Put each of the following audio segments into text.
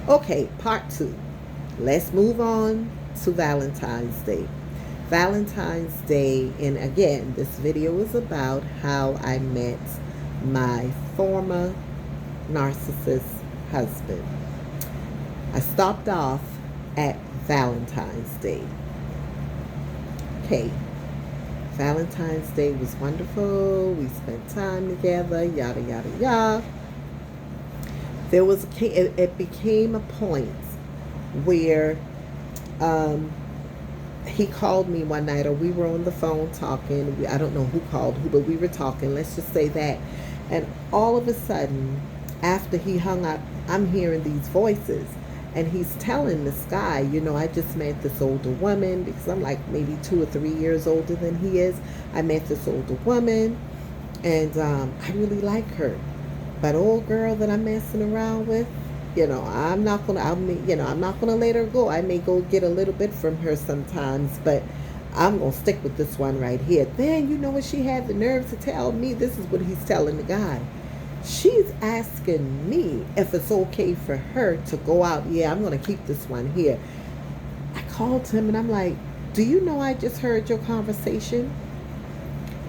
Okay, part two. Let's move on to Valentine's Day. Valentine's Day, and again, this video is about how I met my former narcissist husband. I stopped off at Valentine's Day. Okay, Valentine's Day was wonderful. We spent time together, yada, yada, yada. It became a point where he called me one night, or we were on the phone talking. I don't know who called who, but we were talking. Let's just say that. And all of a sudden, after he hung up, I'm hearing these voices. And he's telling this guy, I just met this older woman, because I'm like maybe 2 or 3 years older than he is. I met this older woman, and I really like her. But old girl that I'm messing around with, I'm not gonna. I'm not gonna let her go. I may go get a little bit from her sometimes, but I'm gonna stick with this one right here. Then you know what she had the nerve to tell me? This is what he's telling the guy. She's asking me if it's okay for her to go out. Yeah, I'm gonna keep this one here. I called him and I'm like, "Do you know I just heard your conversation?"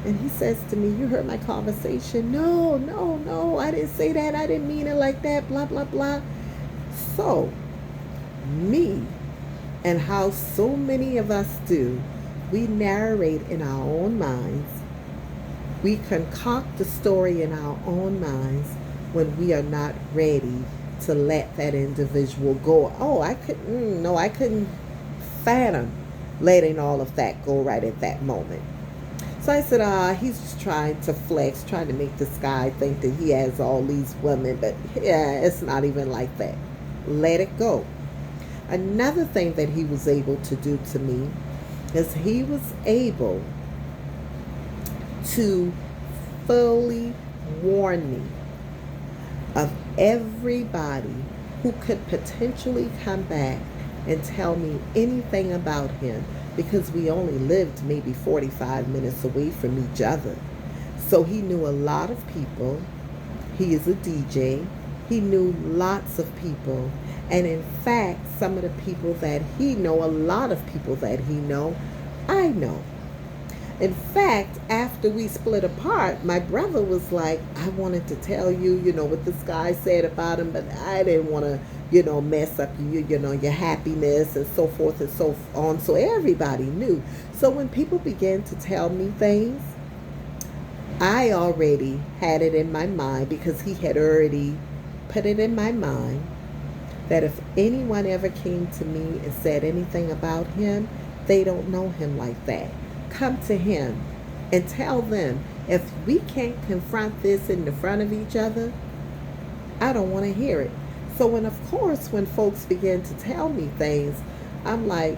And he says to me, "You heard my conversation?" No, no, no, I didn't say that. I didn't mean it like that, blah, blah, blah. So, me, and how so many of us do, we narrate in our own minds. We concoct the story in our own minds when we are not ready to let that individual go. Oh, I couldn't fathom letting all of that go right at that moment. So I said, he's just trying to flex, trying to make this guy think that he has all these women. But yeah, it's not even like that. Let it go. Another thing that he was able to do to me is he was able to fully warn me of everybody who could potentially come back and tell me anything about him, because we only lived maybe 45 minutes away from each other. So he knew a lot of people. He is a DJ. He knew lots of people. And in fact, some of the people that he know, a lot of people that he know, I know. In fact, after we split apart, my brother was like, "I wanted to tell you, what this guy said about him, but I didn't want to, mess up your happiness and so forth and so on." So everybody knew. So when people began to tell me things, I already had it in my mind, because he had already put it in my mind, that if anyone ever came to me and said anything about him, they don't know him like that. Come to him and tell them, if we can't confront this in the front of each other, I don't want to hear it. So when folks begin to tell me things, I'm like,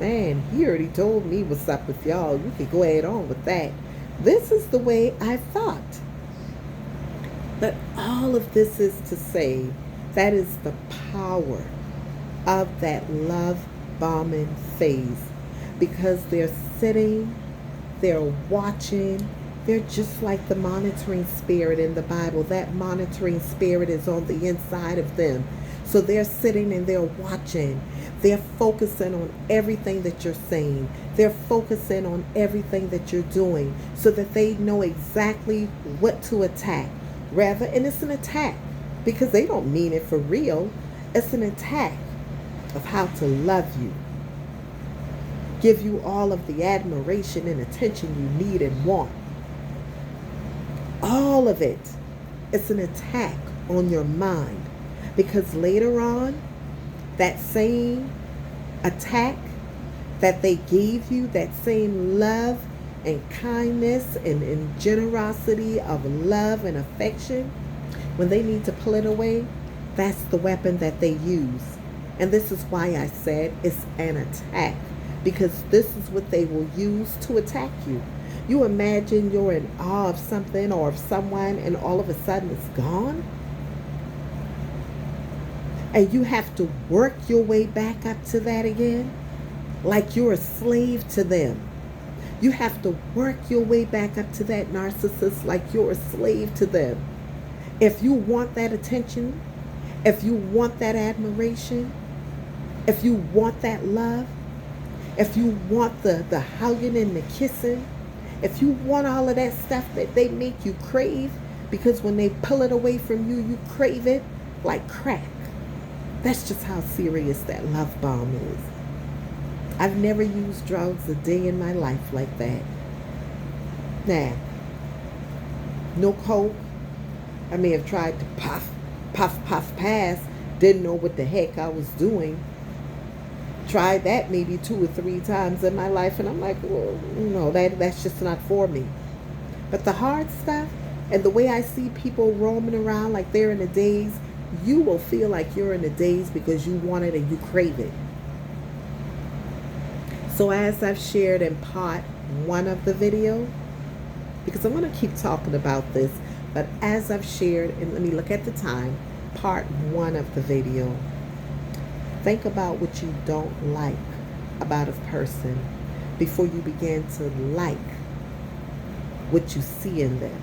man, he already told me what's up with y'all. You can go ahead on with that. This is the way I thought. But all of this is to say, that is the power of that love bombing phase. Because they're sitting, they're watching, they're just like the monitoring spirit in the Bible. That monitoring spirit is on the inside of them. So they're sitting and they're watching. They're focusing on everything that you're saying. They're focusing on everything that you're doing, so that they know exactly what to attack. And it's an attack, because they don't mean it for real. It's an attack of how to love you. Give you all of the admiration and attention you need and want. All of it. It's an attack on your mind. Because later on, that same attack that they gave you, that same love and kindness and generosity of love and affection, when they need to pull it away, that's the weapon that they use. And this is why I said it's an attack. Because this is what they will use to attack you. You imagine you're in awe of something or of someone, and all of a sudden it's gone. And you have to work your way back up to that again, like you're a slave to them. You have to work your way back up to that narcissist like you're a slave to them. If you want that attention, If you want that admiration, if you want that love, if you want the hugging and the kissing, if you want all of that stuff that they make you crave, because when they pull it away from you, you crave it like crack. That's just how serious that love bomb is. I've never used drugs a day in my life like that. Nah. No coke. I may have tried to puff, pass. Didn't know what the heck I was doing. Tried that maybe 2 or 3 times in my life, and I'm like, well, no, that's just not for me. But the hard stuff, and the way I see people roaming around like they're in a daze, you will feel like you're in a daze because you want it and you crave it. So as I've shared in part 1 of the video, because I'm going to keep talking about this, but as I've shared, and let me look at the time, part 1 of the video, think about what you don't like about a person before you begin to like what you see in them.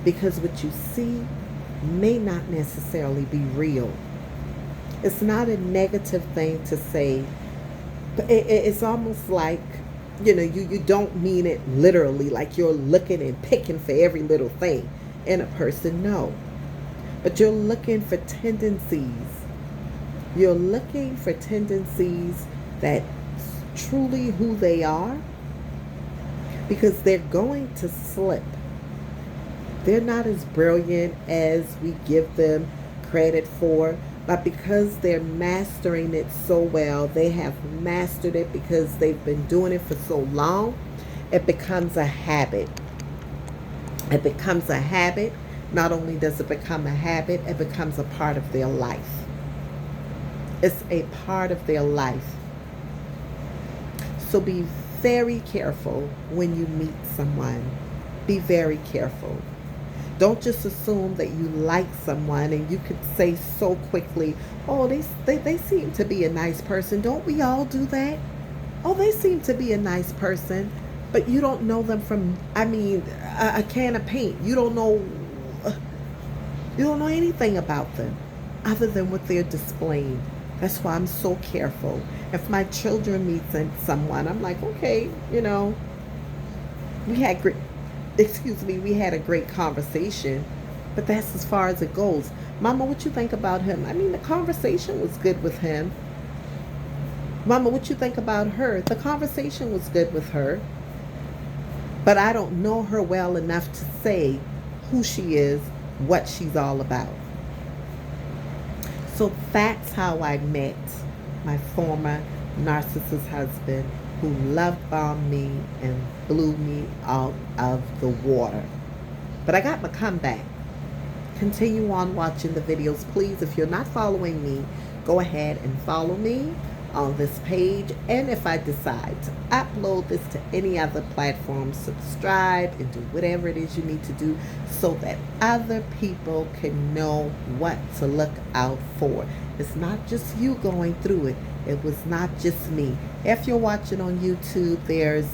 Because what you see may not necessarily be real. It's not a negative thing to say. It's almost like, you don't mean it literally, like you're looking and picking for every little thing in a person. No. But you're looking for tendencies. You're looking for tendencies that truly who they are, because they're going to slip. They're not as brilliant as we give them credit for, but because they're mastering it so well, they have mastered it because they've been doing it for so long, it becomes a habit. It becomes a habit. Not only does it become a habit, it becomes a part of their life. It's a part of their life. So be very careful when you meet someone. Be very careful. Don't just assume that you like someone and you could say so quickly, oh, they seem to be a nice person. Don't we all do that? Oh, they seem to be a nice person. But you don't know them from, a can of paint. You don't know anything about them other than what they're displaying. That's why I'm so careful. If my children meet someone, I'm like, okay, we had a great conversation, but that's as far as it goes. Mama, what you think about him? The conversation was good with him. Mama, what you think about her? The conversation was good with her, but I don't know her well enough to say who she is, what she's all about. So that's how I met my former narcissist husband, who love bombed me and blew me out of the water. But I got my comeback. Continue on watching the videos. Please, if you're not following me, go ahead and follow me on this page. And if I decide to upload this to any other platform, subscribe and do whatever it is you need to do so that other people can know what to look out for. It's not just you going through it. It was not just me. If you're watching on YouTube, there's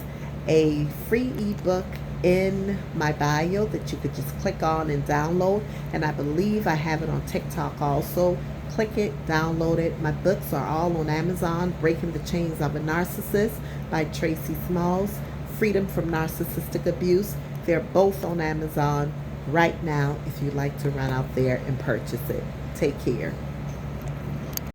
a free ebook in my bio that you could just click on and download. And I believe I have it on TikTok also. Click it, download it. My books are all on Amazon. Breaking the Chains of a Narcissist by Tracy Smalls. Freedom from Narcissistic Abuse. They're both on Amazon right now if you'd like to run out there and purchase it. Take care.